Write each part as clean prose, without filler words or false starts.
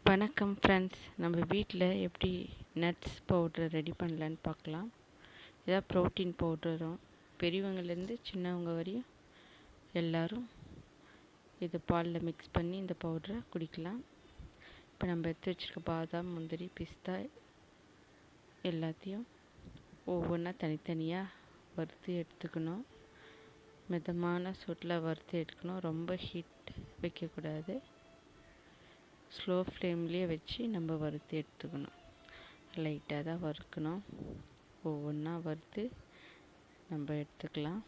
வணக்கம் ஃப்ரெண்ட்ஸ், நம்ம வீட்டில் எப்படி நட்ஸ் பவுடர் ரெடி பண்ணலான்னு பார்க்கலாம். இதான் ப்ரோட்டீன் பவுடரும் பெரியவங்கலேருந்து சின்னவங்க வரையும் எல்லோரும் இது பாலில் மிக்ஸ் பண்ணி இந்த பவுடரை குடிக்கலாம். இப்போ நம்ம எடுத்து வச்சுருக்க பாதாம், முந்திரி, பிஸ்தா எல்லாத்தையும் ஒவ்வொன்றா தனித்தனியாக வறுத்து எடுத்துக்கணும். மிதமான சூட்டில் வறுத்து எடுக்கணும். ரொம்ப ஹீட் வைக்கக்கூடாது. ஸ்லோ ஃப்ளேம்லேயே வச்சு நம்ம வறுத்து எடுத்துக்கணும். லைட்டாக தான் வறுக்கணும். ஒவ்வொன்றா வறுத்து நம்ம எடுத்துக்கலாம்.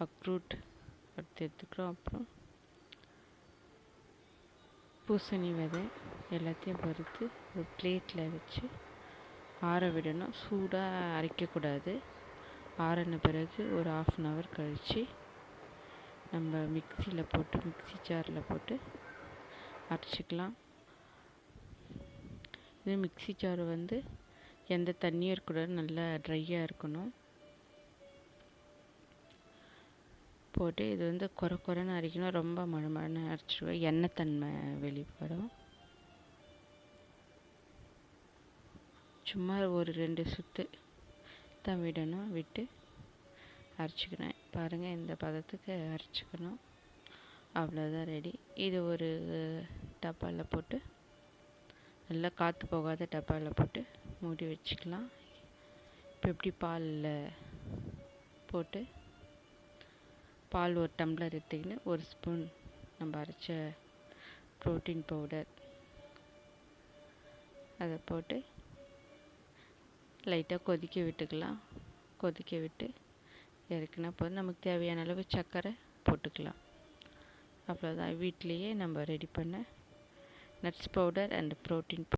அக்ரூட் வறுத்து எடுத்துக்கிறோம். அப்புறம் பூசணி விதை எல்லாத்தையும் வறுத்து ஒரு பிளேட்டில் வச்சு ஆற விடணும். சூடாக அரைக்கக்கூடாது. ஆறின பிறகு ஒரு 1/2 hour கழித்து நம்ம மிக்ஸி ஜாரில் போட்டு அரைச்சிக்கலாம். இது மிக்ஸி ஜார் எந்த தண்ணியும் இருக்கக்கூடாது, நல்லா ட்ரையாக இருக்கணும். போட்டு இது குறைன்னு அரைக்கணும். ரொம்ப மழை அரைச்சிடுவோம், எண்ணெய் தன்மை வெளிப்படும். சும்மா ஒரு 2 சுற்று தான் விடணும். விட்டு அரைச்சிக்கணும். பாருங்கள், இந்த பதத்துக்கு அரைச்சிக்கணும். அவ்வளோதான், ரெடி. இது ஒரு டப்பாவில் போட்டு, நல்லா காற்று போகாத டப்பாவில் போட்டு மூடி வச்சுக்கலாம். இப்போ எப்படி பாலில் போட்டு பால் ஒரு டம்ளர் எடுத்துக்கின்னு 1 ஸ்பூன் நம்ம அரைச்ச ப்ரோட்டீன் பவுடர் அதை போட்டு லைட்டாக கொதிக்க விட்டுக்கலாம். கொதிக்க விட்டு இறக்குனா போதும். நமக்கு தேவையான அளவு சர்க்கரை போட்டுக்கலாம். அவ்வளோதான், வீட்டிலையே நம்ம ரெடி பண்ண நட்ஸ் பவுடர் அண்ட் ப்ரோட்டீன்